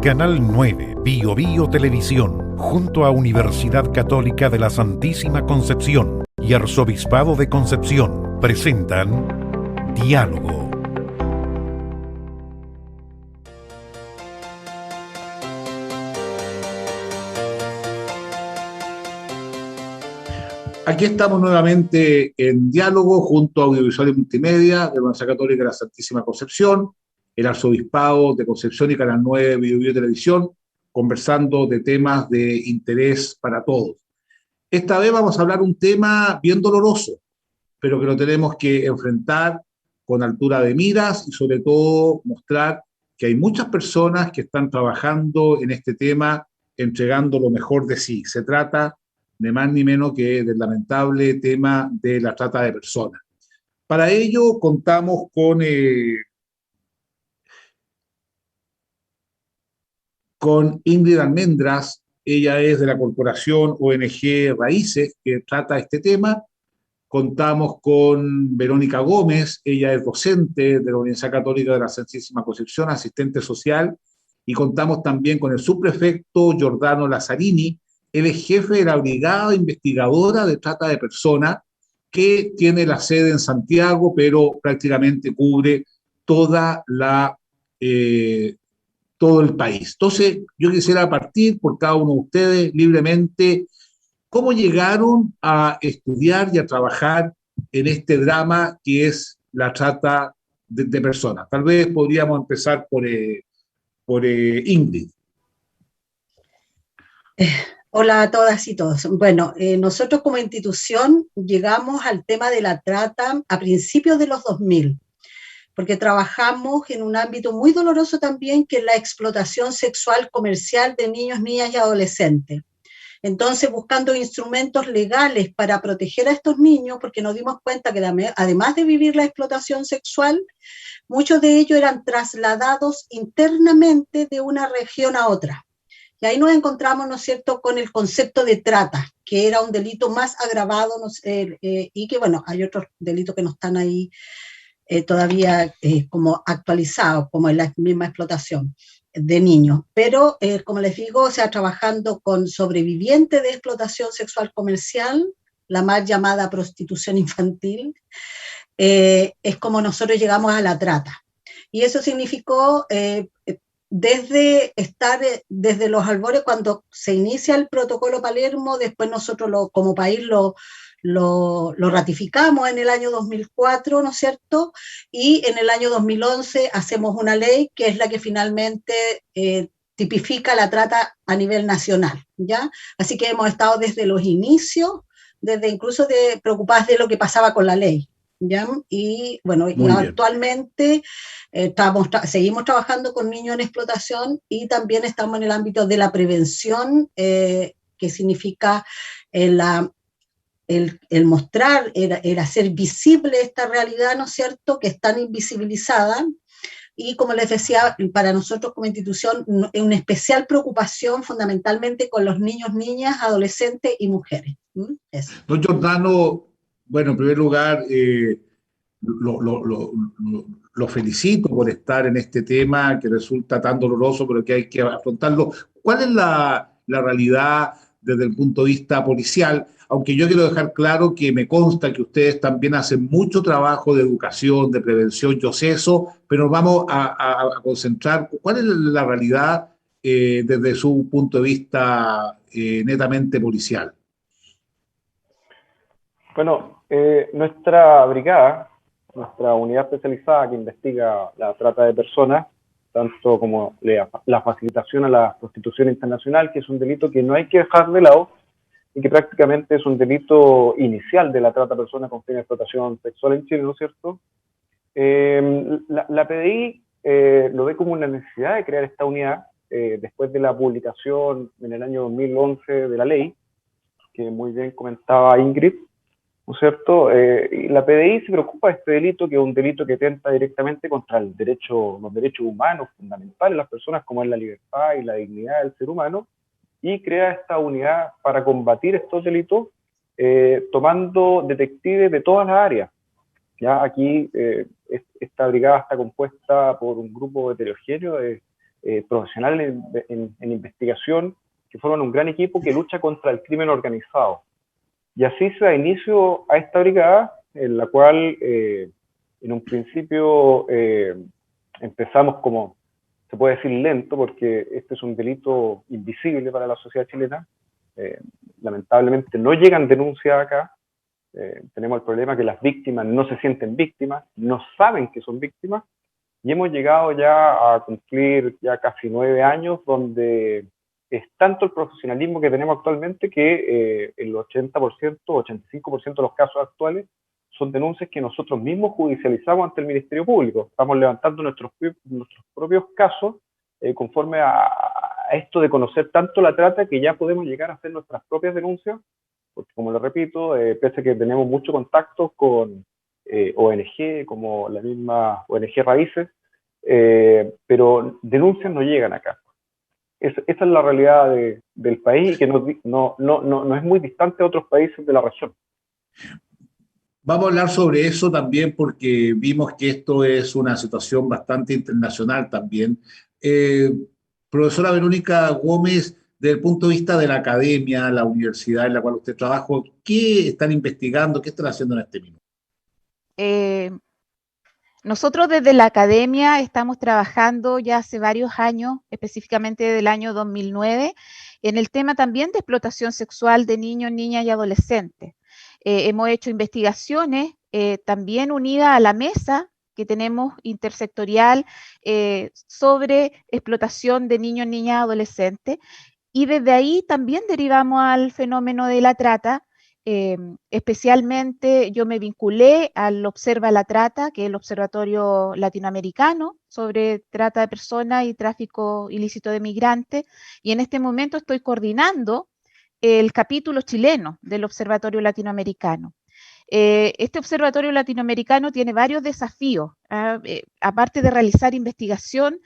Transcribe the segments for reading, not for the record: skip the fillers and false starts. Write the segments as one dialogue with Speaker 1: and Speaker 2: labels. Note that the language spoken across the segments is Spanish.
Speaker 1: Canal 9, Bio Bio Televisión, junto a Universidad Católica de la Santísima Concepción y Arzobispado de Concepción, presentan Diálogo.
Speaker 2: Aquí estamos nuevamente en diálogo junto a Audiovisual y Multimedia de la Universidad Católica de la Santísima Concepción, el Arzobispado de Concepción y Canal 9 Bio Bio Televisión, conversando de temas de interés para todos. Esta vez vamos a hablar un tema bien doloroso, pero que lo tenemos que enfrentar con altura de miras y sobre todo mostrar que hay muchas personas que están trabajando en este tema, entregando lo mejor de sí. Se trata de más ni menos que del lamentable tema de la trata de personas. Para ello contamos con Ingrid Almendras. Ella es de la corporación ONG Raíces, que trata este tema. Contamos con Verónica Gómez, ella es docente de la Universidad Católica de la Santísima Concepción, asistente social, y contamos también con el subprefecto Giordano Lazzarini. Él es jefe de la Brigada Investigadora de Trata de Personas, que tiene la sede en Santiago, pero prácticamente cubre toda todo el país. Entonces, yo quisiera partir por cada uno de ustedes libremente. ¿Cómo llegaron a estudiar y a trabajar en este drama que es la trata de personas? Tal vez podríamos empezar por Ingrid.
Speaker 3: Hola a todas y todos. Bueno, nosotros como institución llegamos al tema de la trata a principios de los 2000, porque trabajamos en un ámbito muy doloroso también, que es la explotación sexual comercial de niños, niñas y adolescentes. Entonces, buscando instrumentos legales para proteger a estos niños, porque nos dimos cuenta que además de vivir la explotación sexual, muchos de ellos eran trasladados internamente de una región a otra. Y ahí nos encontramos, ¿no es cierto?, con el concepto de trata, que era un delito más agravado, y que, bueno, hay otros delitos que no están ahí todavía como actualizados, como en la misma explotación de niños. Pero, como les digo, o sea, trabajando con sobrevivientes de explotación sexual comercial, la mal llamada prostitución infantil, es como nosotros llegamos a la trata. Y eso significó desde los albores, cuando se inicia el protocolo Palermo, después nosotros como país lo ratificamos en el año 2004, ¿no es cierto? Y en el año 2011 hacemos una ley que es la que finalmente tipifica la trata a nivel nacional, ¿ya? Así que hemos estado desde los inicios, desde incluso preocupadas de lo que pasaba con la ley, ¿ya? Y bueno, actualmente seguimos trabajando con niños en explotación y también estamos en el ámbito de la prevención, que significa el mostrar, el hacer visible esta realidad, ¿no es cierto?, que es tan invisibilizada. Y como les decía, para nosotros como institución es una especial preocupación fundamentalmente con los niños, niñas, adolescentes y mujeres. Eso.
Speaker 2: Don Giordano, bueno, en primer lugar, lo felicito por estar en este tema que resulta tan doloroso, pero que hay que afrontarlo. ¿Cuál es la realidad desde el punto de vista policial? Aunque yo quiero dejar claro que me consta que ustedes también hacen mucho trabajo de educación, de prevención, yo sé eso, pero vamos a concentrar. ¿Cuál es la realidad desde su punto de vista netamente policial?
Speaker 4: Bueno, nuestra brigada, nuestra unidad especializada que investiga la trata de personas, tanto como la facilitación a la prostitución internacional, que es un delito que no hay que dejar de lado y que prácticamente es un delito inicial de la trata de personas con fin de explotación sexual en Chile, ¿no es cierto? La PDI lo ve como una necesidad de crear esta unidad después de la publicación en el año 2011 de la ley, que muy bien comentaba Ingrid, ¿no es cierto? Y la PDI se preocupa de este delito, que es un delito que atenta directamente contra los derechos humanos fundamentales de las personas, como es la libertad y la dignidad del ser humano, y crea esta unidad para combatir estos delitos, tomando detectives de todas las áreas. Ya aquí esta brigada está compuesta por un grupo heterogéneo de profesionales en investigación, que forman un gran equipo que lucha contra el crimen organizado. Y así se da inicio a esta brigada, en la cual en un principio empezamos como, se puede decir lento, porque este es un delito invisible para la sociedad chilena. Lamentablemente no llegan denuncias acá. Tenemos el problema que las víctimas no se sienten víctimas, no saben que son víctimas, y hemos llegado ya a cumplir ya casi 9 años, donde es tanto el profesionalismo que tenemos actualmente que el 80%, 85% de los casos actuales son denuncias que nosotros mismos judicializamos ante el Ministerio Público. Estamos levantando nuestros propios casos conforme a esto de conocer tanto la trata, que ya podemos llegar a hacer nuestras propias denuncias, porque como lo repito, pese a que tenemos mucho contacto con ONG, como la misma ONG Raíces, pero denuncias no llegan acá. Esa es la realidad del país, y que no es muy distante de otros países de la región.
Speaker 2: Vamos a hablar sobre eso también, porque vimos que esto es una situación bastante internacional también. Profesora Verónica Gómez, desde el punto de vista de la academia, la universidad en la cual usted trabaja, ¿qué están investigando? ¿Qué están haciendo en este minuto?
Speaker 5: Nosotros desde la academia estamos trabajando ya hace varios años, específicamente del año 2009, en el tema también de explotación sexual de niños, niñas y adolescentes. Hemos hecho investigaciones también unidas a la mesa que tenemos intersectorial sobre explotación de niños, niñas y adolescentes, y desde ahí también derivamos al fenómeno de la trata. Especialmente yo me vinculé al Observa la Trata, que es el Observatorio Latinoamericano sobre trata de personas y tráfico ilícito de migrantes, y en este momento estoy coordinando el capítulo chileno del Observatorio Latinoamericano. Este observatorio latinoamericano tiene varios desafíos, aparte de realizar investigación,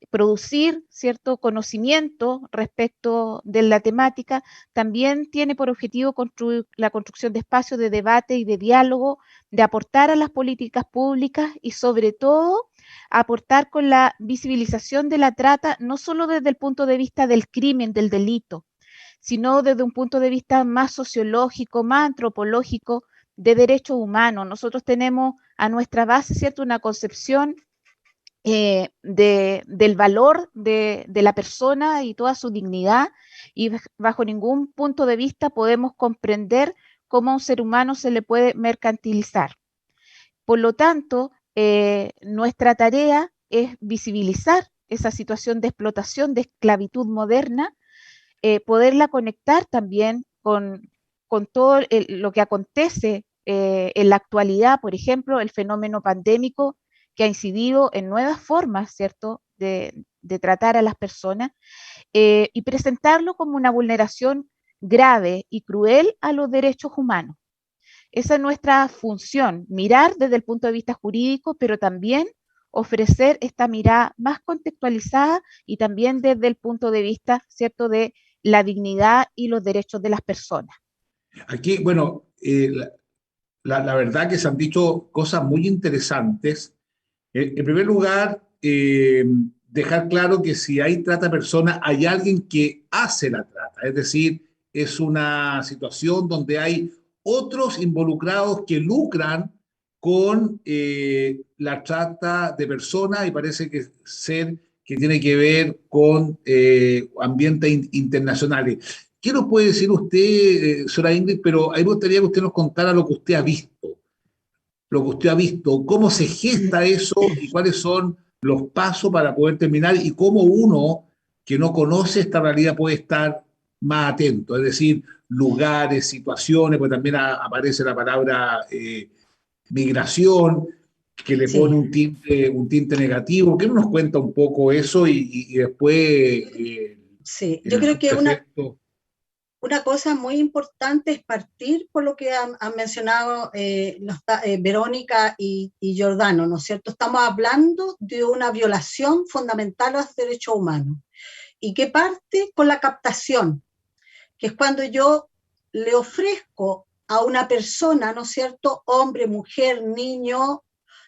Speaker 5: producir cierto conocimiento respecto de la temática, también tiene por objetivo la construcción de espacios de debate y de diálogo, de aportar a las políticas públicas y sobre todo aportar con la visibilización de la trata, no solo desde el punto de vista del crimen, del delito, sino desde un punto de vista más sociológico, más antropológico, de derechos humanos. Nosotros tenemos a nuestra base, ¿cierto?, una concepción del valor de la persona y toda su dignidad, y bajo ningún punto de vista podemos comprender cómo a un ser humano se le puede mercantilizar. Por lo tanto, nuestra tarea es visibilizar esa situación de explotación, de esclavitud moderna, poderla conectar también con todo lo que acontece en la actualidad, por ejemplo, el fenómeno pandémico que ha incidido en nuevas formas, ¿cierto?, de tratar a las personas, y presentarlo como una vulneración grave y cruel a los derechos humanos. Esa es nuestra función, mirar desde el punto de vista jurídico, pero también ofrecer esta mirada más contextualizada y también desde el punto de vista, ¿cierto?, de la dignidad y los derechos de las personas.
Speaker 2: Aquí, bueno, la verdad que se han dicho cosas muy interesantes. En primer lugar, dejar claro que si hay trata de personas, hay alguien que hace la trata. Es decir, es una situación donde hay otros involucrados que lucran con la trata de personas, y parece que tiene que ver con ambientes internacionales. ¿Qué nos puede decir usted, señora Ingrid? Pero a mí me gustaría que usted nos contara lo que usted ha visto, cómo se gesta eso y cuáles son los pasos para poder terminar, y cómo uno que no conoce esta realidad puede estar más atento. Es decir, lugares, situaciones, pues también aparece la palabra migración, que le pone un tinte negativo. ¿Qué nos cuenta un poco eso y después...
Speaker 3: Sí, yo creo que una cosa muy importante es partir por lo que han mencionado Verónica y Giordano, ¿no es cierto? Estamos hablando de una violación fundamental a los derechos humanos, y que parte con la captación, que es cuando yo le ofrezco a una persona, ¿no es cierto?, hombre, mujer, niño,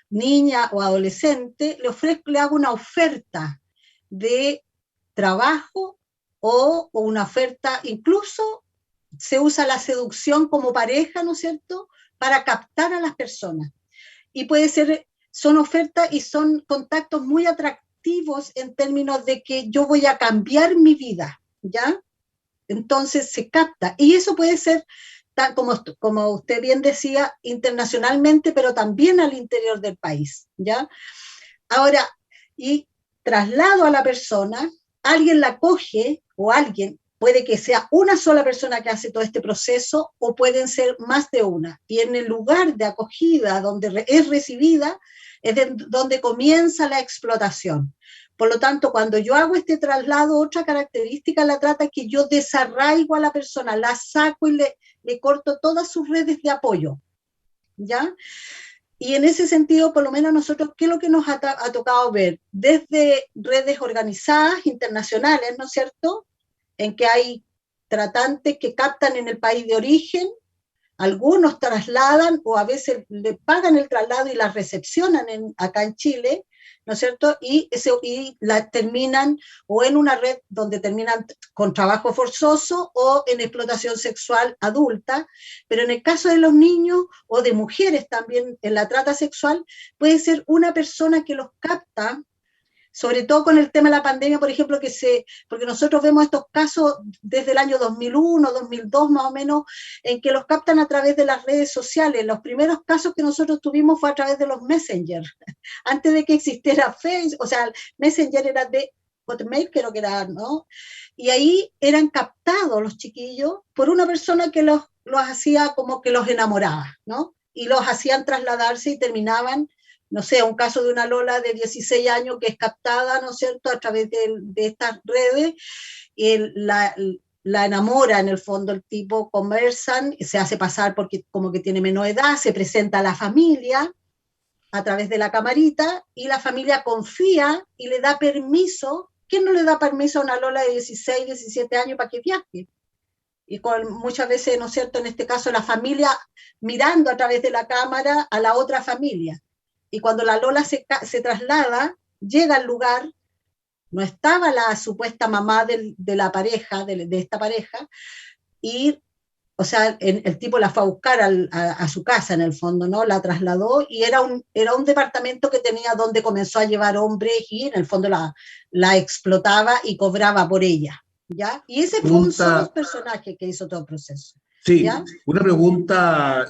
Speaker 3: niña o adolescente, le hago una oferta de trabajo o una oferta, incluso se usa la seducción como pareja, ¿no es cierto?, para captar a las personas. Y puede ser, son ofertas y son contactos muy atractivos en términos de que yo voy a cambiar mi vida, ¿ya? Entonces se capta. Y eso puede ser, como usted bien decía, internacionalmente, pero también al interior del país, ¿ya? Ahora, y traslado a la persona, alguien la coge o alguien, puede que sea una sola persona que hace todo este proceso o pueden ser más de una. Y en el lugar de acogida donde es recibida es donde comienza la explotación. Por lo tanto, cuando yo hago este traslado, otra característica de la trata es que yo desarraigo a la persona, la saco y le corto todas sus redes de apoyo, ¿ya? Y en ese sentido, por lo menos nosotros, ¿qué es lo que nos ha tocado ver? Desde redes organizadas, internacionales, ¿no es cierto?, en que hay tratantes que captan en el país de origen, algunos trasladan o a veces le pagan el traslado y las recepcionan acá en Chile, ¿no es cierto? Y la terminan o en una red donde terminan con trabajo forzoso o en explotación sexual adulta, pero en el caso de los niños o de mujeres también en la trata sexual, puede ser una persona que los capta, sobre todo con el tema de la pandemia, por ejemplo, porque nosotros vemos estos casos desde el año 2001, 2002 más o menos, en que los captan a través de las redes sociales. Los primeros casos que nosotros tuvimos fue a través de los Messenger, antes de que existiera Facebook, o sea, Messenger era de Hotmail, creo que era, ¿no? Y ahí eran captados los chiquillos por una persona que los hacía como que los enamoraba, ¿no? Y los hacían trasladarse y terminaban, no sé, un caso de una Lola de 16 años que es captada, ¿no es cierto?, a través de estas redes, y la enamora en el fondo el tipo, conversan, se hace pasar porque como que tiene menor edad, se presenta a la familia a través de la camarita y la familia confía y le da permiso. ¿Quién no le da permiso a una Lola de 16, 17 años para que viaje? Y muchas veces, ¿no es cierto?, en este caso la familia mirando a través de la cámara a la otra familia. Y cuando la Lola se traslada, llega al lugar, no estaba la supuesta mamá de la pareja, de esta pareja, y, o sea, el tipo la fue a buscar a su casa, en el fondo, ¿no? La trasladó y era un departamento que tenía donde comenzó a llevar hombres y, en el fondo, la explotaba y cobraba por ella, ¿ya? Y ese fue un solo personaje que hizo todo el proceso.
Speaker 2: Sí,
Speaker 3: ¿ya?
Speaker 2: una pregunta,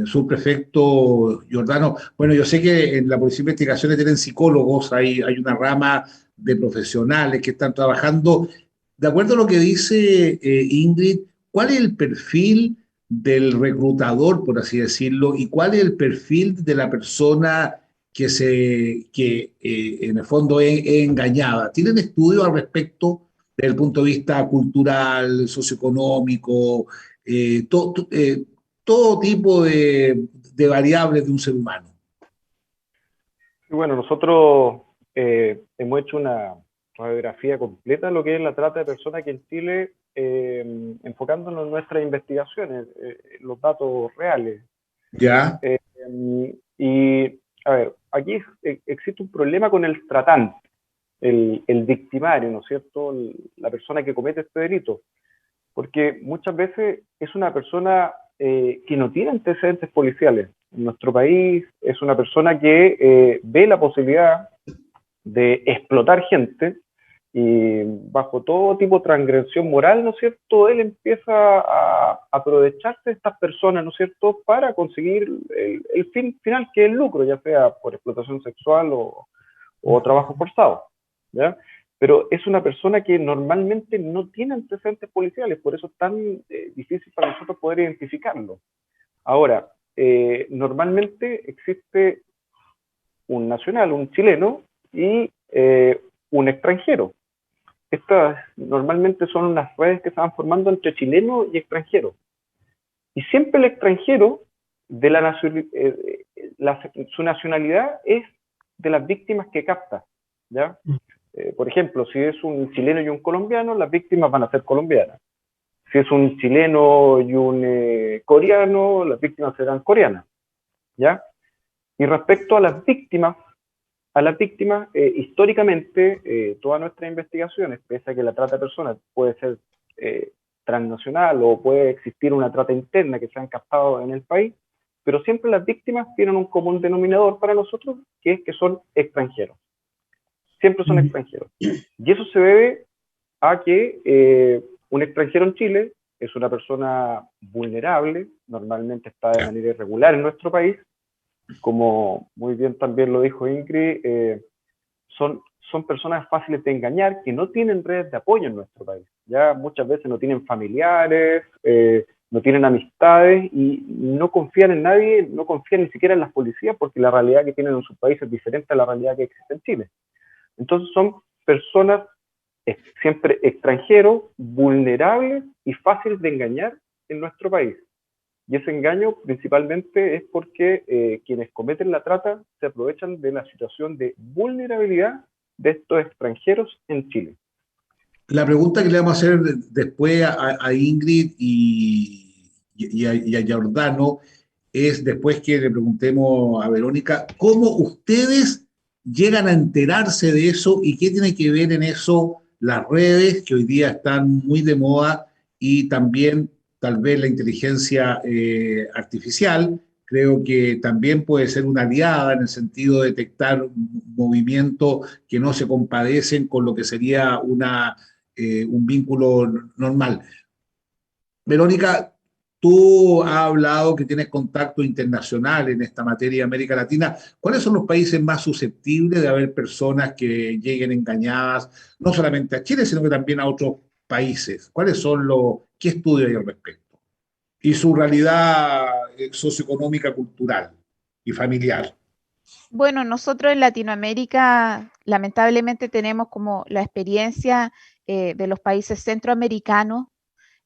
Speaker 2: subprefecto Giordano. Bueno, yo sé que en la Policía de Investigaciones tienen psicólogos, hay una rama de profesionales que están trabajando. De acuerdo a lo que dice Ingrid, ¿cuál es el perfil del reclutador, por así decirlo, y cuál es el perfil de la persona que en el fondo es engañada? ¿Tienen estudios al respecto desde el punto de vista cultural, socioeconómico, todo tipo de variables de un ser humano?
Speaker 4: Y bueno, nosotros hemos hecho una radiografía completa de lo que es la trata de personas aquí en Chile, enfocándonos en nuestras investigaciones, los datos reales.
Speaker 2: ¿Ya?
Speaker 4: Y, a ver, aquí existe un problema con el tratante, el victimario, ¿no es cierto?, la persona que comete este delito, porque muchas veces es una persona que no tiene antecedentes policiales. En nuestro país es una persona que ve la posibilidad de explotar gente y bajo todo tipo de transgresión moral, ¿no es cierto?, él empieza a aprovecharse de estas personas, ¿no es cierto?, para conseguir el fin final, que es el lucro, ya sea por explotación sexual o trabajo forzado, ¿ya? Pero es una persona que normalmente no tiene antecedentes policiales, por eso es tan difícil para nosotros poder identificarlo. Ahora, normalmente existe un nacional, un chileno y un extranjero. Estas normalmente son unas redes que se van formando entre chilenos y extranjeros. Y siempre el extranjero, su nacionalidad es de las víctimas que capta, ¿ya? Por ejemplo, si es un chileno y un colombiano, las víctimas van a ser colombianas. Si es un chileno y un coreano, las víctimas serán coreanas, ¿ya? Y respecto a las víctimas a las víctimas, históricamente, todas nuestras investigaciones, pese a que la trata de personas puede ser transnacional o puede existir una trata interna que se han captado en el país, pero siempre las víctimas tienen un común denominador para nosotros, que es que son extranjeros. Siempre son extranjeros. Y eso se debe a que un extranjero en Chile es una persona vulnerable, normalmente está de manera irregular en nuestro país, como muy bien también lo dijo Ingrid, son personas fáciles de engañar que no tienen redes de apoyo en nuestro país. Ya muchas veces no tienen familiares, no tienen amistades y no confían en nadie, no confían ni siquiera en las policías porque la realidad que tienen en sus países es diferente a la realidad que existe en Chile. Entonces son personas siempre extranjeros, vulnerables y fáciles de engañar en nuestro país. Y ese engaño principalmente es porque quienes cometen la trata se aprovechan de la situación de vulnerabilidad de estos extranjeros en Chile.
Speaker 2: La pregunta que le vamos a hacer después a Ingrid y a Giordano es, después que le preguntemos a Verónica, ¿cómo ustedes llegan a enterarse de eso y qué tiene que ver en eso las redes que hoy día están muy de moda y también tal vez la inteligencia artificial? Creo que también puede ser una aliada en el sentido de detectar movimientos que no se compadecen con lo que sería un vínculo normal. Verónica, tú has hablado que tienes contacto internacional en esta materia de América Latina. ¿Cuáles son los países más susceptibles de haber personas que lleguen engañadas, no solamente a Chile, sino que también a otros países? ¿Qué estudios hay al respecto? Y su realidad socioeconómica, cultural y familiar.
Speaker 5: Bueno, nosotros en Latinoamérica lamentablemente tenemos como la experiencia de los países centroamericanos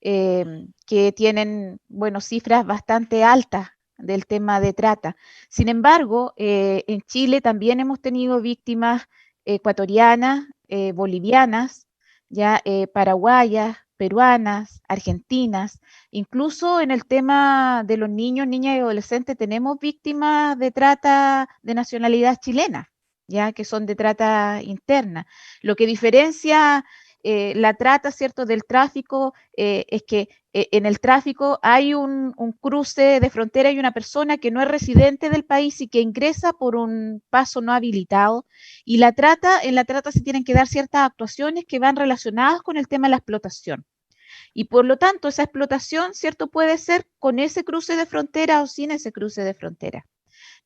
Speaker 5: que tienen, bueno, cifras bastante altas del tema de trata. Sin embargo, en Chile también hemos tenido víctimas ecuatorianas, bolivianas, ya paraguayas, peruanas, argentinas. Incluso en el tema de los niños, niñas y adolescentes tenemos víctimas de trata de nacionalidad chilena, ya que son de trata interna. Lo que diferencia la trata, ¿cierto?, del tráfico, es que en el tráfico hay un cruce de frontera y una persona que no es residente del país y que ingresa por un paso no habilitado. Y en la trata se tienen que dar ciertas actuaciones que van relacionadas con el tema de la explotación. Y por lo tanto, esa explotación, ¿cierto?, puede ser con ese cruce de frontera o sin ese cruce de frontera.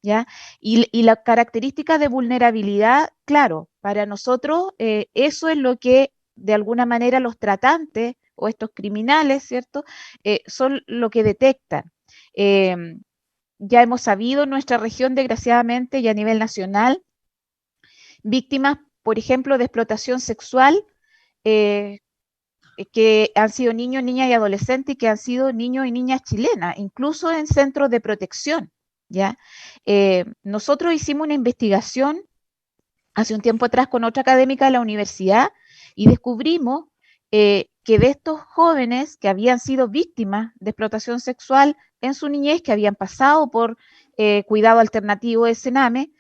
Speaker 5: ¿Ya? Y la característica de vulnerabilidad, claro, para nosotros eso es lo que de alguna manera los tratantes o estos criminales, ¿cierto? Son lo que detectan. Ya hemos sabido en nuestra región, desgraciadamente, y a nivel nacional, víctimas, por ejemplo, de explotación sexual, que han sido niños, niñas y adolescentes y que han sido niños y niñas chilenas, incluso en centros de protección. ¿Ya? Nosotros hicimos una investigación hace un tiempo atrás con otra académica de la universidad y descubrimos que de estos jóvenes que habían sido víctimas de explotación sexual en su niñez, que habían pasado por cuidado alternativo de Sename,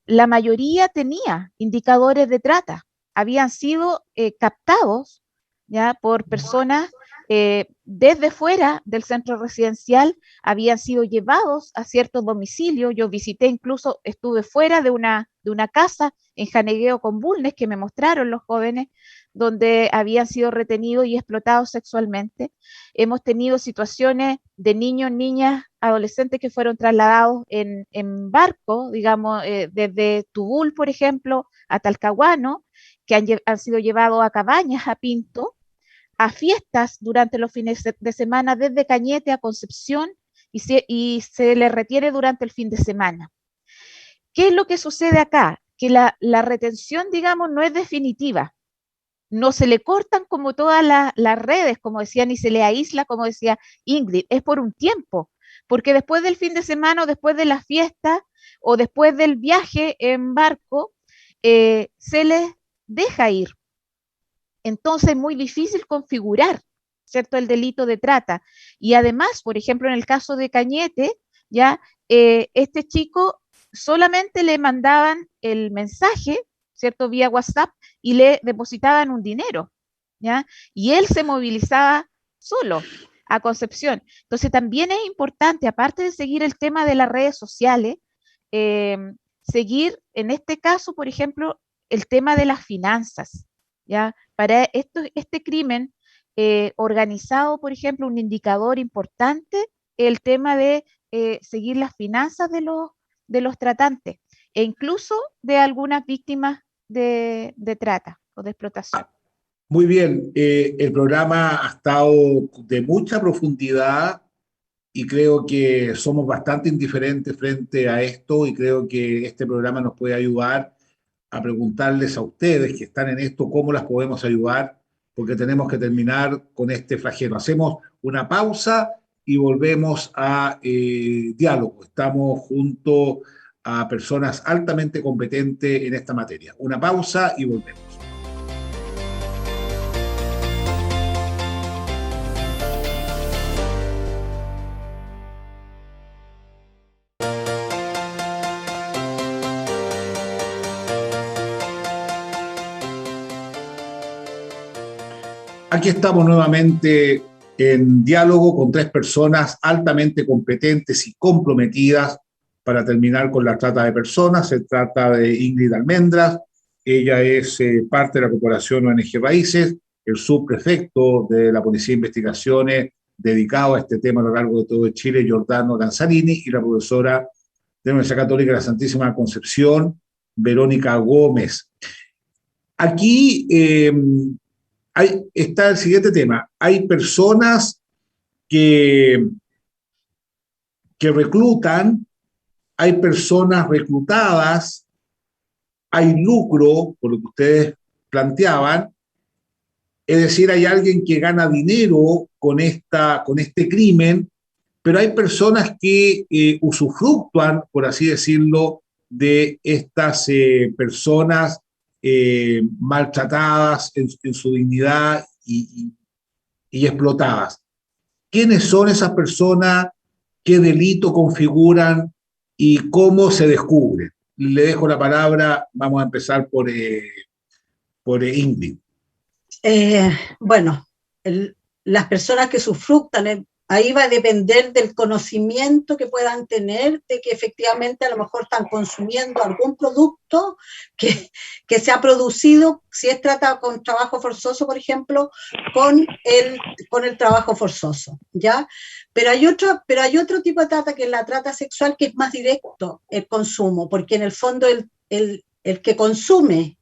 Speaker 5: la mayoría tenía indicadores de trata, habían sido captados, ¿ya?, por personas desde fuera del centro residencial, habían sido llevados a ciertos domicilios. Yo visité, incluso estuve fuera de una casa en Janegueo con Bulnes, que me mostraron los jóvenes, donde habían sido retenidos y explotados sexualmente. Hemos tenido situaciones de niños, niñas, adolescentes que fueron trasladados en barco, digamos, desde Tubul, por ejemplo, a Talcahuano, que han sido llevados a Cabañas, a Pinto, a fiestas durante los fines de semana desde Cañete a Concepción y se les retiene durante el fin de semana. ¿Qué es lo que sucede acá? Que la retención, digamos, no es definitiva. No se le cortan como todas las redes, como decía, ni se le aísla, como decía Ingrid, es por un tiempo, porque después del fin de semana o después de la fiesta o después del viaje en barco, se les deja ir. Entonces es muy difícil configurar, ¿cierto?, el delito de trata. Y además, por ejemplo, en el caso de Cañete, ya este chico solamente le mandaban el mensaje, ¿cierto? Vía WhatsApp y le depositaban un dinero, ¿ya? Y él se movilizaba solo a Concepción. Entonces también es importante, aparte de seguir el tema de las redes sociales, eh, seguir en este caso, por ejemplo, el tema de las finanzas, ¿ya? Para este crimen organizado, por ejemplo, un indicador importante, el tema de seguir las finanzas de los tratantes e incluso de algunas víctimas de trata o de explotación.
Speaker 2: Muy bien, el programa ha estado de mucha profundidad y creo que somos bastante indiferentes frente a esto y creo que este programa nos puede ayudar a preguntarles a ustedes que están en esto cómo las podemos ayudar, porque tenemos que terminar con este flagelo. Hacemos una pausa y volvemos a diálogo. Estamos junto a personas altamente competentes en esta materia. Una pausa y volvemos. Aquí estamos nuevamente en diálogo con tres personas altamente competentes y comprometidas para terminar con la trata de personas. Se trata de Ingrid Almendras, ella es parte de la Corporación ONG Raíces, el subprefecto de la Policía de Investigaciones dedicado a este tema a lo largo de todo Chile, Giordano Lanzarini, y la profesora de la Universidad Católica de la Santísima Concepción, Verónica Gómez. Aquí está el siguiente tema. Hay personas que reclutan, hay personas reclutadas, hay lucro, por lo que ustedes planteaban, es decir, hay alguien que gana dinero con este crimen, pero hay personas que usufructúan, por así decirlo, de estas personas maltratadas en su dignidad y explotadas. ¿Quiénes son esas personas? ¿Qué delito configuran? ¿Y cómo se descubren? Le dejo la palabra, vamos a empezar por Ingrid.
Speaker 3: Bueno, las personas que usufructan, ahí va a depender del conocimiento que puedan tener de que efectivamente a lo mejor están consumiendo algún producto que se ha producido, si es tratado con trabajo forzoso, por ejemplo, con el trabajo forzoso, ¿ya? Pero hay otro tipo de trata, que es la trata sexual, que es más directo el consumo, porque en el fondo el que consume,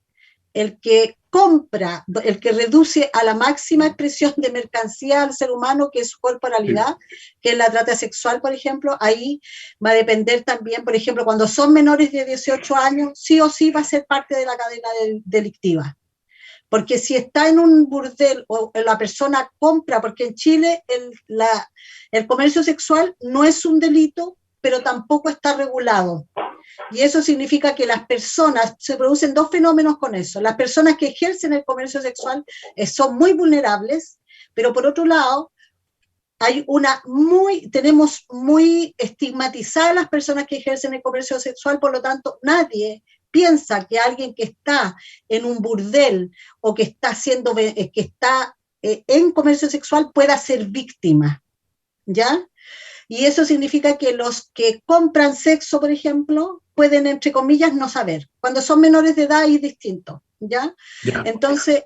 Speaker 3: el que compra, el que reduce a la máxima expresión de mercancía al ser humano, que es su corporalidad, que es la trata sexual, por ejemplo, ahí va a depender también, por ejemplo, cuando son menores de 18 años, sí o sí va a ser parte de la cadena delictiva. Porque si está en un burdel o la persona compra, porque en Chile el comercio sexual no es un delito, pero tampoco está regulado. Y eso significa que las personas, se producen dos fenómenos con eso. Las personas que ejercen el comercio sexual son muy vulnerables, pero por otro lado, tenemos muy estigmatizadas las personas que ejercen el comercio sexual, por lo tanto, nadie piensa que alguien que está en un burdel o que está en comercio sexual pueda ser víctima, ¿ya? Y eso significa que los que compran sexo, por ejemplo, pueden, entre comillas, no saber. Cuando son menores de edad es distinto, ¿ya? Yeah. Entonces,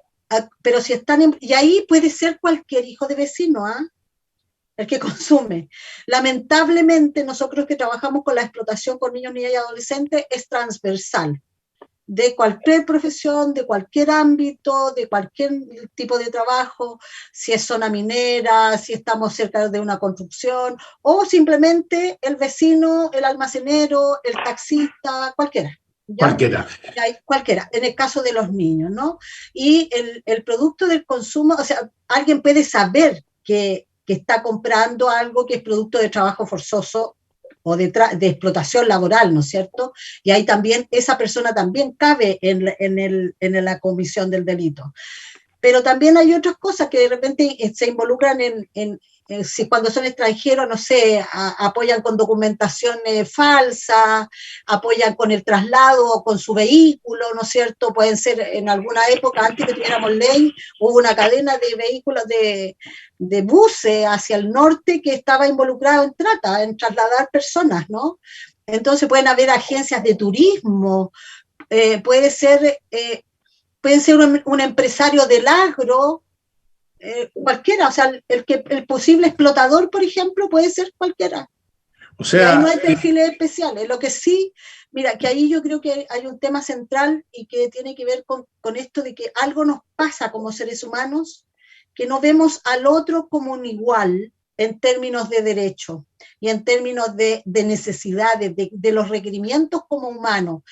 Speaker 3: pero si están y ahí puede ser cualquier hijo de vecino, ¿ah? El que consume. Lamentablemente, nosotros que trabajamos con la explotación con niños, niñas y adolescentes, es transversal. De cualquier profesión, de cualquier ámbito, de cualquier tipo de trabajo, si es zona minera, si estamos cerca de una construcción, o simplemente el vecino, el almacenero, el taxista, cualquiera. ¿Ya? Cualquiera, en el caso de los niños, ¿no? Y el producto del consumo, o sea, alguien puede saber que está comprando algo que es producto de trabajo forzoso o de explotación laboral, ¿no es cierto? Y ahí también, esa persona también cabe en la comisión del delito. Pero también hay otras cosas que de repente se involucran si cuando son extranjeros, no sé, apoyan con documentación falsa, apoyan con el traslado o con su vehículo, ¿no es cierto? Pueden ser en alguna época, antes que tuviéramos ley, hubo una cadena de vehículos de buses hacia el norte que estaba involucrado en trata, en trasladar personas, ¿no? Entonces pueden haber agencias de turismo, pueden ser un empresario del agro, cualquiera, o sea, el posible explotador, por ejemplo, puede ser cualquiera.
Speaker 2: O
Speaker 3: Y ahí no
Speaker 2: sea,
Speaker 3: hay perfiles especiales. Lo que sí, mira, que ahí yo creo que hay un tema central y que tiene que ver con esto de que algo nos pasa como seres humanos, que no vemos al otro como un igual en términos de derecho y en términos de necesidades, de los requerimientos como humanos,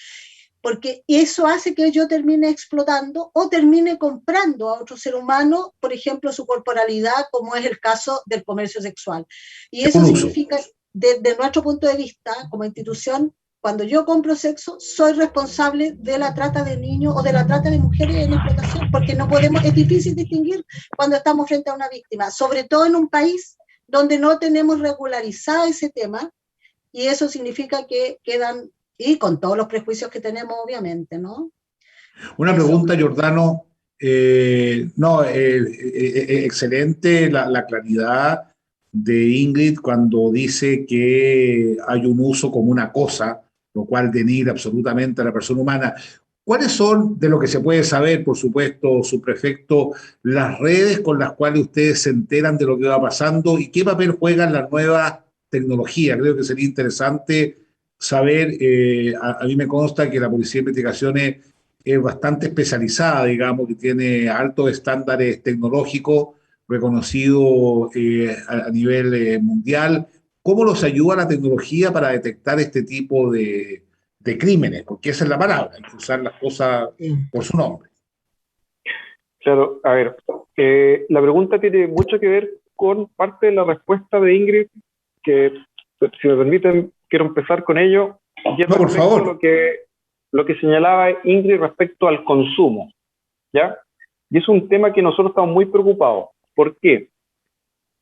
Speaker 3: porque eso hace que yo termine explotando o termine comprando a otro ser humano, por ejemplo, su corporalidad, como es el caso del comercio sexual. Y eso significa, desde nuestro punto de vista, como institución, cuando yo compro sexo, soy responsable de la trata de niños o de la trata de mujeres en explotación, porque no podemos, es difícil distinguir cuando estamos frente a una víctima, sobre todo en un país donde no tenemos regularizado ese tema, y eso significa que quedan, y con todos los prejuicios que tenemos, obviamente, ¿no?
Speaker 2: una
Speaker 3: Eso.
Speaker 2: pregunta, Giordano. No, excelente la claridad de Ingrid cuando dice que hay un uso como una cosa, lo cual denigra absolutamente a la persona humana. ¿Cuáles son, de lo que se puede saber, por supuesto, su prefecto, las redes con las cuales ustedes se enteran de lo que va pasando y qué papel juegan las nuevas tecnologías? Creo que sería interesante saber, a mí me consta que la Policía de Investigaciones es bastante especializada, digamos, que tiene altos estándares tecnológicos reconocidos a nivel mundial. ¿Cómo los ayuda la tecnología para detectar este tipo de crímenes? Porque esa es la palabra, hay que usar las cosas por su nombre.
Speaker 4: Claro, a ver, la pregunta tiene mucho que ver con parte de la respuesta de Ingrid, que si me permiten, quiero empezar con ello, y es
Speaker 2: No, por
Speaker 4: respecto a
Speaker 2: favor.
Speaker 4: lo que señalaba Ingrid respecto al consumo, ¿ya? Y es un tema que nosotros estamos muy preocupados. ¿Por qué?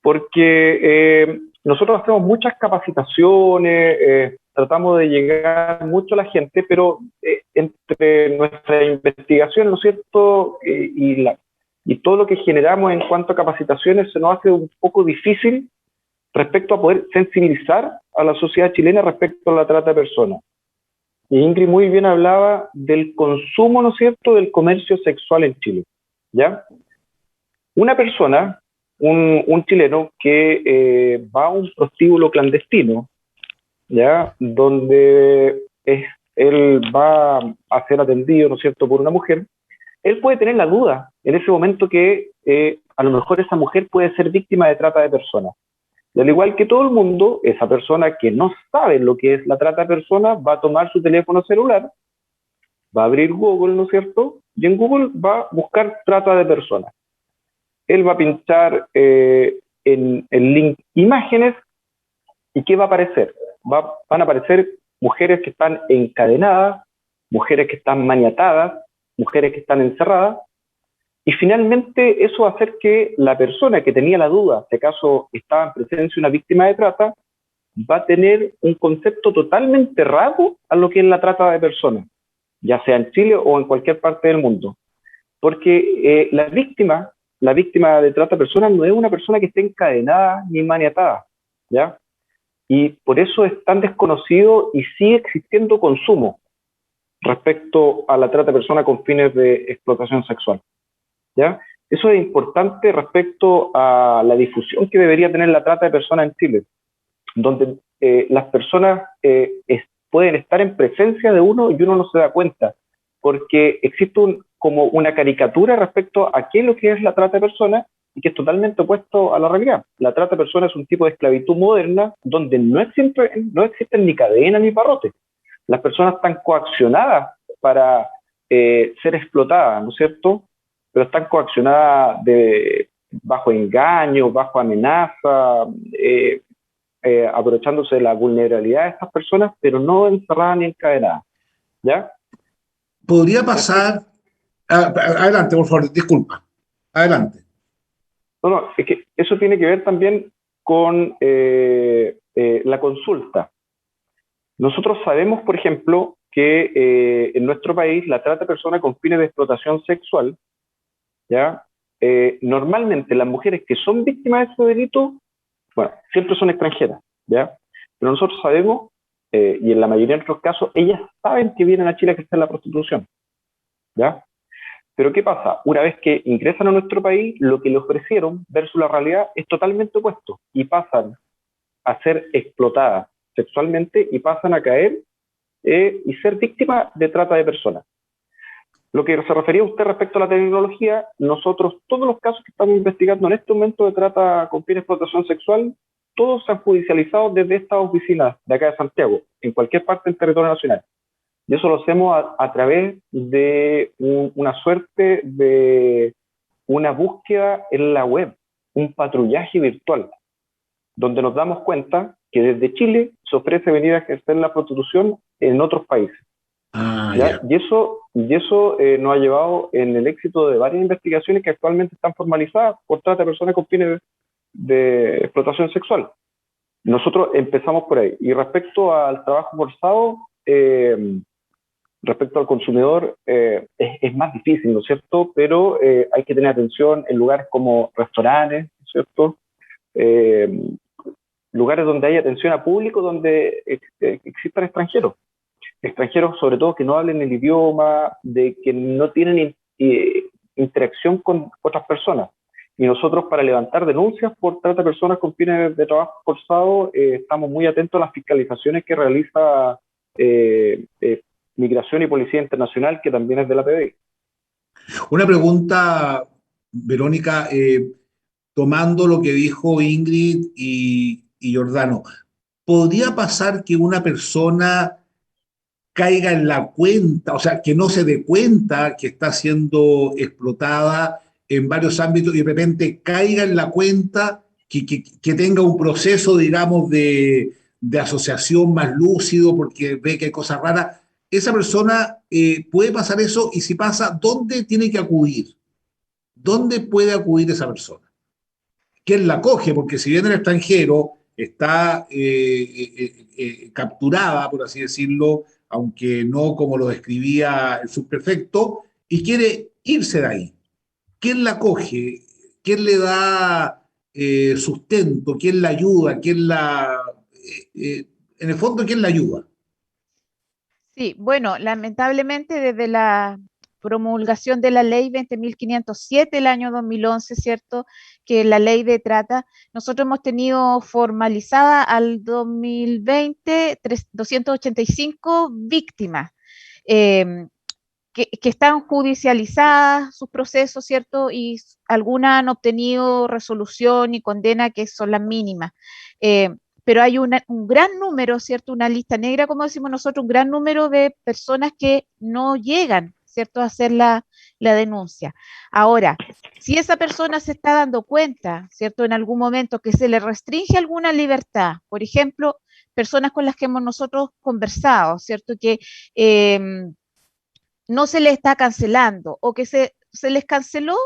Speaker 4: Porque nosotros hacemos muchas capacitaciones, tratamos de llegar mucho a la gente, pero entre nuestra investigación, ¿no es cierto?, y todo lo que generamos en cuanto a capacitaciones se nos hace un poco difícil respecto a poder sensibilizar a la sociedad chilena respecto a la trata de personas. Y Ingrid muy bien hablaba del consumo, ¿no es cierto?, del comercio sexual en Chile, ¿ya? Una persona, un chileno que va a un prostíbulo clandestino, ¿ya?, donde él va a ser atendido, ¿no es cierto?, por una mujer, él puede tener la duda en ese momento que a lo mejor esa mujer puede ser víctima de trata de personas. Y al igual que todo el mundo, esa persona que no sabe lo que es la trata de personas va a tomar su teléfono celular, va a abrir Google, ¿no es cierto?, y en Google va a buscar trata de personas. Él va a pinchar en el link imágenes, ¿y qué va a aparecer? Van a aparecer mujeres que están encadenadas, mujeres que están maniatadas, mujeres que están encerradas, y finalmente eso va a hacer que la persona que tenía la duda, si acaso estaba en presencia de una víctima de trata, va a tener un concepto totalmente errado a lo que es la trata de personas, ya sea en Chile o en cualquier parte del mundo. Porque la víctima de trata de personas no es una persona que esté encadenada ni maniatada, ¿ya? Y por eso es tan desconocido y sigue existiendo consumo respecto a la trata de personas con fines de explotación sexual, ¿ya? Eso es importante respecto a la difusión que debería tener la trata de personas en Chile, donde las personas pueden estar en presencia de uno y uno no se da cuenta, porque existe como una caricatura respecto a qué es lo que es la trata de personas y que es totalmente opuesto a la realidad. La trata de personas es un tipo de esclavitud moderna donde no existen ni cadenas ni barrotes. Las personas están coaccionadas para ser explotadas, ¿no es cierto? Pero están coaccionadas bajo engaño, bajo amenaza, aprovechándose de la vulnerabilidad de estas personas, pero no encerradas ni encadenadas, ¿ya?
Speaker 2: ¿Podría pasar? Adelante, por favor, disculpa. Adelante.
Speaker 4: No, es que eso tiene que ver también con la consulta. Nosotros sabemos, por ejemplo, que en nuestro país la trata de personas con fines de explotación sexual, ¿ya? Normalmente las mujeres que son víctimas de ese delito, bueno, siempre son extranjeras, ¿ya? Pero nosotros sabemos, y en la mayoría de nuestros casos, ellas saben que vienen a Chile a ejercer la prostitución, ¿ya? Pero ¿qué pasa? Una vez que ingresan a nuestro país, lo que le ofrecieron versus la realidad es totalmente opuesto y pasan a ser explotadas sexualmente y pasan a caer y ser víctimas de trata de personas. Lo que se refería usted respecto a la tecnología, nosotros, todos los casos que estamos investigando en este momento de trata con fines de explotación sexual, todos se han judicializado desde estas oficinas de acá de Santiago, en cualquier parte del territorio nacional. Y eso lo hacemos a través de una suerte de una búsqueda en la web, un patrullaje virtual, donde nos damos cuenta que desde Chile se ofrece venir a ejercer la prostitución en otros países. ¿Ya? Y eso nos ha llevado en el éxito de varias investigaciones que actualmente están formalizadas por trata de personas con fines de explotación sexual. Nosotros empezamos por ahí. Y respecto al trabajo forzado, respecto al consumidor, es más difícil, ¿no es cierto? Pero hay que tener atención en lugares como restaurantes, ¿no es cierto? Lugares donde hay atención a público, donde existan extranjeros sobre todo que no hablen el idioma, de que no tienen interacción con otras personas. Y nosotros, para levantar denuncias por trata de personas con fines de trabajo forzado, estamos muy atentos a las fiscalizaciones que realiza Migración y Policía Internacional, que también es de la PDI.
Speaker 2: Una pregunta, Verónica, tomando lo que dijo Ingrid y Giordano, ¿podría pasar que una persona caiga en la cuenta, o sea, que no se dé cuenta que está siendo explotada en varios ámbitos y de repente caiga en la cuenta, que tenga un proceso, digamos, de asociación más lúcido porque ve que hay cosas raras? Esa persona puede pasar eso, y si pasa, ¿dónde tiene que acudir? ¿Dónde puede acudir esa persona? ¿Quién la coge? Porque si viene el extranjero, está capturada, por así decirlo, aunque no como lo describía el subprefecto, y quiere irse de ahí. ¿Quién la coge? ¿Quién le da sustento? ¿Quién la ayuda? En el fondo, ¿quién la ayuda?
Speaker 5: Sí, bueno, lamentablemente desde la promulgación de la ley 20.507 el año 2011, ¿cierto? Que es la ley de trata, nosotros hemos tenido formalizada al 2020 285 víctimas. eh, que están judicializadas sus procesos, ¿cierto? Y algunas han obtenido resolución y condena que son las mínimas. Pero hay un gran número, ¿cierto? Una lista negra, como decimos nosotros, un gran número de personas que no llegan, ¿cierto?, a hacer la denuncia. Ahora, si esa persona se está dando cuenta, ¿cierto?, en algún momento que se le restringe alguna libertad, por ejemplo, personas con las que hemos nosotros conversado, ¿cierto?, que no se le está cancelando o que se les canceló,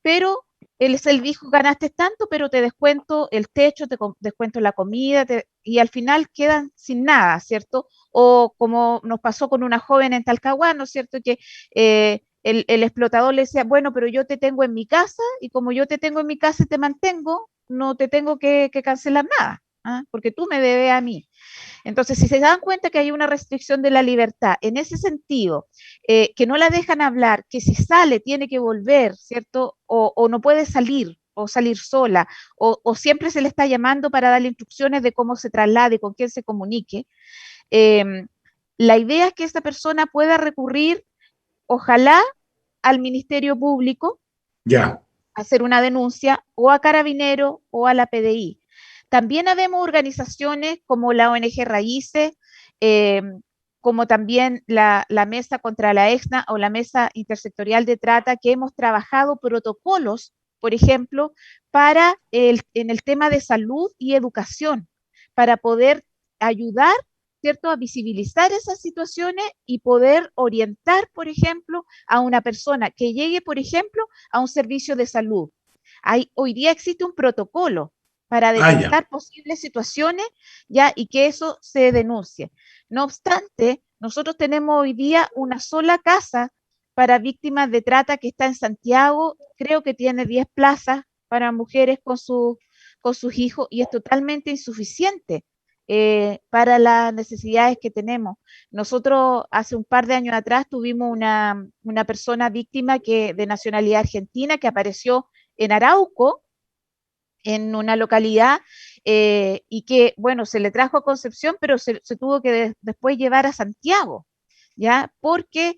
Speaker 5: pero él dijo, ganaste tanto, pero te descuento el techo, te descuento la comida, y al final quedan sin nada, ¿cierto? O como nos pasó con una joven en Talcahuano, ¿cierto? Que el explotador le decía, bueno, pero yo te tengo en mi casa, y como yo te tengo en mi casa y te mantengo, no te tengo que cancelar nada, ¿ah? Porque tú me debes a mí. Entonces, si se dan cuenta que hay una restricción de la libertad en ese sentido, que no la dejan hablar, que si sale tiene que volver, ¿cierto? O no puede salir, o salir sola, o siempre se le está llamando para darle instrucciones de cómo se traslade, con quién se comunique. Eh, la idea es que esta persona pueda recurrir, ojalá, al Ministerio Público,
Speaker 2: Ya.
Speaker 5: hacer una denuncia, o a Carabinero o a la PDI. También habemos organizaciones como la ONG Raíces, eh, como también la Mesa contra la EXNA o la Mesa Intersectorial de Trata, que hemos trabajado protocolos, por ejemplo, en el tema de salud y educación, para poder ayudar, ¿cierto?, a visibilizar esas situaciones y poder orientar, por ejemplo, a una persona que llegue, por ejemplo, a un servicio de salud. Hoy día existe un protocolo, para
Speaker 2: Ya.
Speaker 5: detectar posibles situaciones, ya, y que eso se denuncie. No obstante, nosotros tenemos hoy día una sola casa para víctimas de trata que está en Santiago, creo que tiene 10 plazas para mujeres con sus hijos y es totalmente insuficiente para las necesidades que tenemos. Nosotros hace un par de años atrás tuvimos una persona víctima de nacionalidad argentina que apareció en Arauco, en una localidad, y que, bueno, se le trajo a Concepción, pero se tuvo que después llevar a Santiago, ¿ya? Porque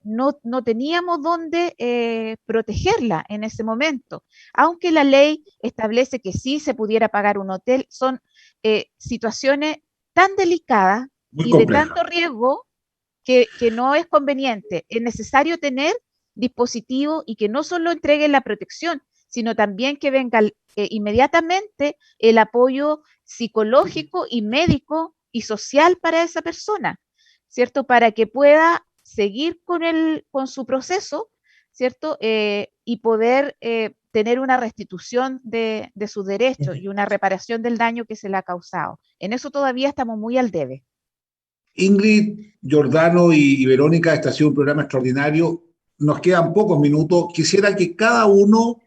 Speaker 5: no teníamos dónde protegerla en ese momento. Aunque la ley establece que sí se pudiera pagar un hotel, son situaciones tan delicadas
Speaker 2: Muy
Speaker 5: y de
Speaker 2: compleja.
Speaker 5: tanto riesgo que no es conveniente. Es necesario tener dispositivos y que no solo entreguen la protección, sino también que venga inmediatamente el apoyo psicológico y médico y social para esa persona, ¿cierto? Para que pueda seguir con su proceso, ¿cierto? Y poder tener una restitución de sus derechos y una reparación del daño que se le ha causado. En eso todavía estamos muy al debe.
Speaker 2: Ingrid, Giordano y Verónica, este ha sido un programa extraordinario. Nos quedan pocos minutos. Quisiera que cada uno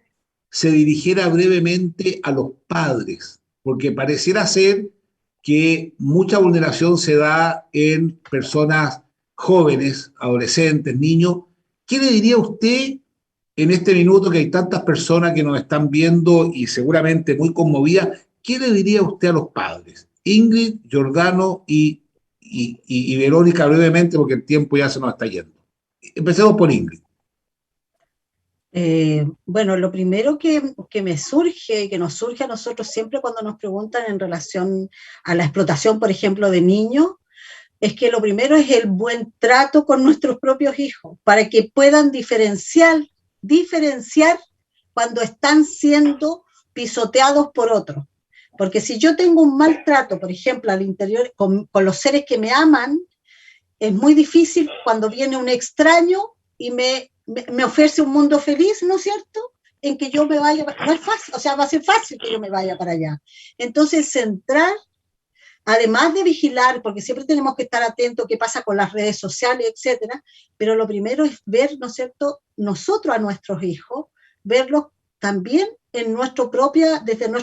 Speaker 2: se dirigiera brevemente a los padres, porque pareciera ser que mucha vulneración se da en personas jóvenes, adolescentes, niños. ¿Qué le diría usted en este minuto que hay tantas personas que nos están viendo y seguramente muy conmovidas? ¿Qué le diría usted a los padres? Ingrid, Giordano y Verónica brevemente, porque el tiempo ya se nos está yendo. Empecemos por Ingrid.
Speaker 3: Bueno, lo primero que me surge, que nos surge a nosotros siempre cuando nos preguntan en relación a la explotación, por ejemplo, de niños, es que lo primero es el buen trato con nuestros propios hijos, para que puedan diferenciar cuando están siendo pisoteados por otros. Porque si yo tengo un maltrato, por ejemplo, al interior, con los seres que me aman, es muy difícil cuando viene un extraño y me ofrece un mundo feliz, ¿no es cierto? En que yo me vaya, no es fácil, o sea, va a ser fácil que yo me vaya para allá. Entonces, centrar, además de vigilar, porque siempre tenemos que estar atentos a qué pasa con las redes sociales, etcétera, pero lo primero es ver, ¿no es cierto?, nosotros a nuestros hijos, verlos también en desde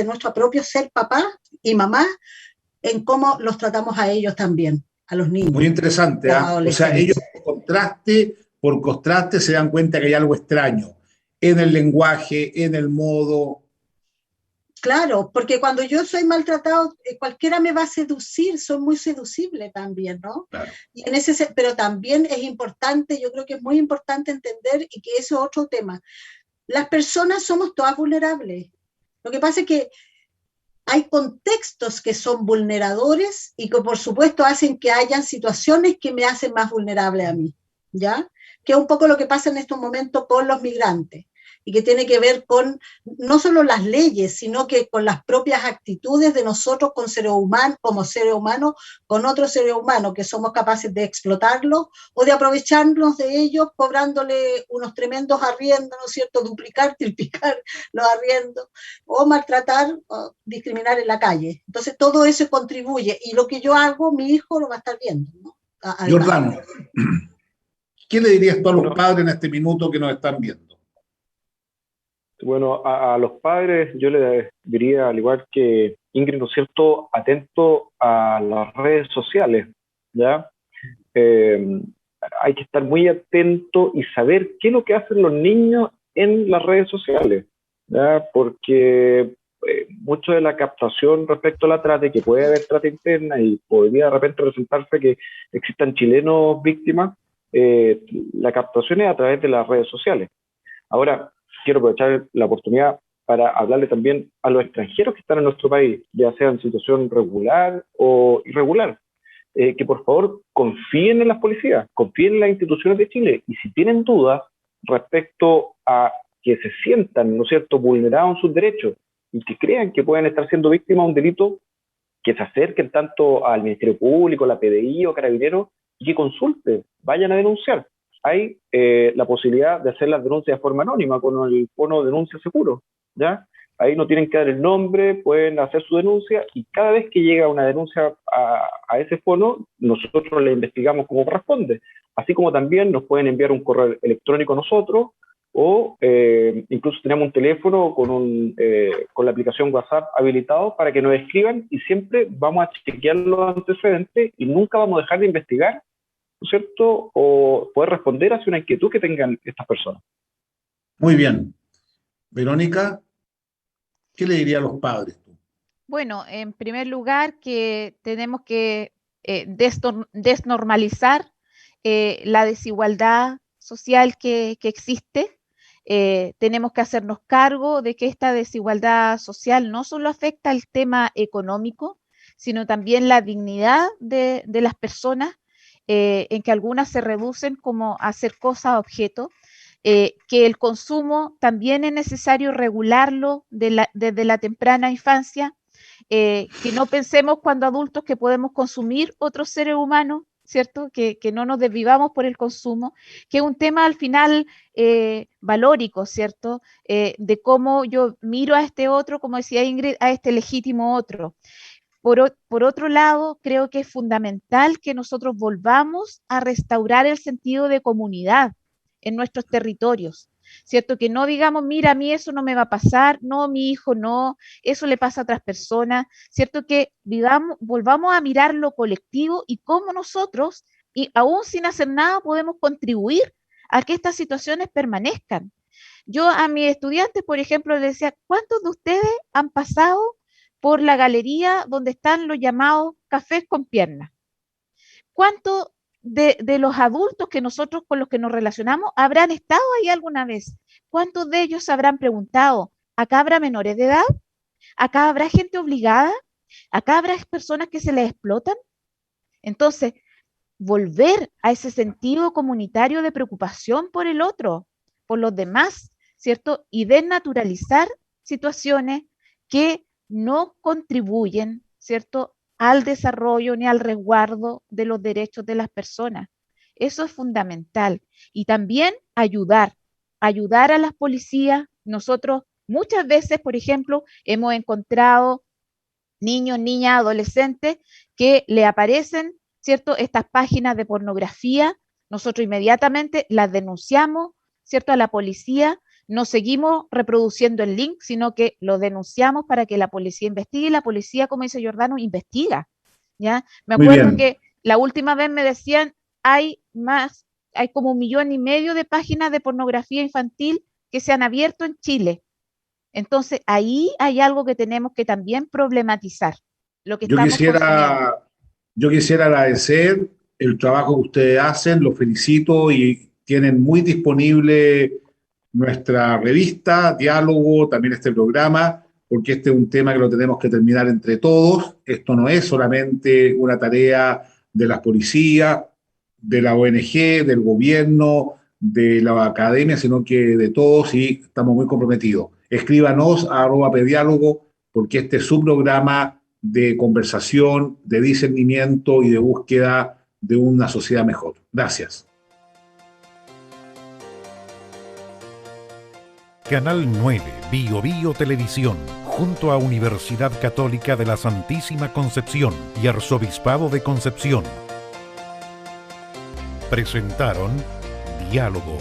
Speaker 3: nuestro propio ser papá y mamá, en cómo los tratamos a ellos también, a los
Speaker 2: Muy
Speaker 3: niños,
Speaker 2: interesante,
Speaker 3: a los
Speaker 2: ¿ah? O sea, ellos
Speaker 3: adolescentes.
Speaker 2: por contraste se dan cuenta que hay algo extraño en el lenguaje, en el modo.
Speaker 3: Claro, porque cuando yo soy maltratado, cualquiera me va a seducir, soy muy seducible también, ¿no?
Speaker 2: Claro.
Speaker 3: Y pero también es importante, yo creo que es muy importante entender, y que eso es otro tema, las personas somos todas vulnerables. Lo que pasa es que hay contextos que son vulneradores y que por supuesto hacen que hayan situaciones que me hacen más vulnerable a mí, ¿ya? Que es un poco lo que pasa en estos momentos con los migrantes y que tiene que ver con no solo las leyes, sino que con las propias actitudes de nosotros con seres humanos, como seres humanos, con otros seres humanos, que somos capaces de explotarlos o de aprovecharnos de ellos cobrándole unos tremendos arriendos, ¿no es cierto? Duplicar, triplicar los arriendos, o maltratar, o discriminar en la calle. Entonces todo eso contribuye y lo que yo hago, mi hijo lo va a estar viendo, ¿no? Además.
Speaker 2: Giordano, ¿qué le dirías tú a los
Speaker 4: Bueno,
Speaker 2: padres en este minuto que nos están viendo?
Speaker 4: bueno, a los padres yo les diría, al igual que Ingrid, ¿no es cierto?, atento a las redes sociales, ¿ya? Eh, Hay que estar muy atento y saber qué es lo que hacen los niños en las redes sociales, ¿ya? Porque mucho de la captación respecto a la trata, que puede haber trata interna y podría de repente resultarse que existan chilenos víctimas, la captación es a través de las redes sociales. Ahora, quiero aprovechar la oportunidad para hablarle también a los extranjeros que están en nuestro país, ya sea en situación regular o irregular, que por favor confíen en las policías, confíen en las instituciones de Chile, y si tienen dudas respecto a que se sientan, ¿no es cierto?, vulnerados en sus derechos y que crean que pueden estar siendo víctimas de un delito, que se acerquen tanto al Ministerio Público, la PDI o Carabineros y que consulten, vayan a denunciar. Hay la posibilidad de hacer las denuncias de forma anónima con el bono de denuncia seguro, ¿ya? Ahí no tienen que dar el nombre, pueden hacer su denuncia y cada vez que llega una denuncia a ese fono, nosotros la investigamos como corresponde. Así como también nos pueden enviar un correo electrónico a nosotros o incluso tenemos un teléfono con la aplicación WhatsApp habilitado para que nos escriban y siempre vamos a chequear los antecedentes y nunca vamos a dejar de investigar, ¿no es cierto? O poder responder hacia una inquietud que tengan estas personas.
Speaker 2: Muy bien. Verónica, ¿qué le diría a los padres?
Speaker 5: Bueno, en primer lugar, que tenemos que desnormalizar la desigualdad social que existe. Tenemos que hacernos cargo de que esta desigualdad social no solo afecta el tema económico, sino también la dignidad de las personas, en que algunas se reducen como a hacer cosas objeto, que el consumo también es necesario regularlo desde la temprana infancia, que no pensemos cuando adultos que podemos consumir otros seres humanos, ¿cierto? Que no nos desvivamos por el consumo, que es un tema al final valórico, ¿cierto? De cómo yo miro a este otro, como decía Ingrid, a este legítimo otro. Por otro lado, creo que es fundamental que nosotros volvamos a restaurar el sentido de comunidad en nuestros territorios, ¿cierto? Que no digamos, mira, a mí eso no me va a pasar, no, mi hijo no, eso le pasa a otras personas, ¿cierto? Que volvamos a mirar lo colectivo y cómo nosotros, y aún sin hacer nada, podemos contribuir a que estas situaciones permanezcan. Yo a mis estudiantes, por ejemplo, les decía, ¿cuántos de ustedes han pasado por la galería donde están los llamados cafés con piernas? ¿Cuántos de los adultos que nosotros con los que nos relacionamos habrán estado ahí alguna vez? ¿Cuántos de ellos habrán preguntado, ¿acá habrá menores de edad? ¿Acá habrá gente obligada? ¿Acá habrá personas que se les explotan? Entonces, volver a ese sentido comunitario de preocupación por el otro, por los demás, ¿cierto? Y desnaturalizar situaciones que no contribuyen, ¿cierto?, al desarrollo ni al resguardo de los derechos de las personas. Eso es fundamental. Y también ayudar a las policías. Nosotros muchas veces, por ejemplo, hemos encontrado niños, niñas, adolescentes que le aparecen, ¿cierto?, estas páginas de pornografía. Nosotros inmediatamente las denunciamos, ¿cierto?, a la policía. No seguimos reproduciendo el link, sino que lo denunciamos para que la policía investigue, y la policía, como dice Giordano, investiga, ¿ya? Me acuerdo que la última vez me decían, hay como 1,5 millones de páginas de pornografía infantil que se han abierto en Chile. Entonces, ahí hay algo que tenemos que también problematizar, lo que estamos consumiendo.
Speaker 2: Yo quisiera agradecer el trabajo que ustedes hacen, los felicito y tienen muy disponible nuestra revista, Diálogo, también este programa, porque este es un tema que lo tenemos que terminar entre todos. Esto no es solamente una tarea de las policías, de la ONG, del gobierno, de la academia, sino que de todos, y estamos muy comprometidos. Escríbanos a @pediálogo, porque este es su programa de conversación, de discernimiento y de búsqueda de una sociedad mejor. Gracias.
Speaker 1: Canal 9, Bio Bio Televisión, junto a Universidad Católica de la Santísima Concepción y Arzobispado de Concepción, presentaron Diálogo.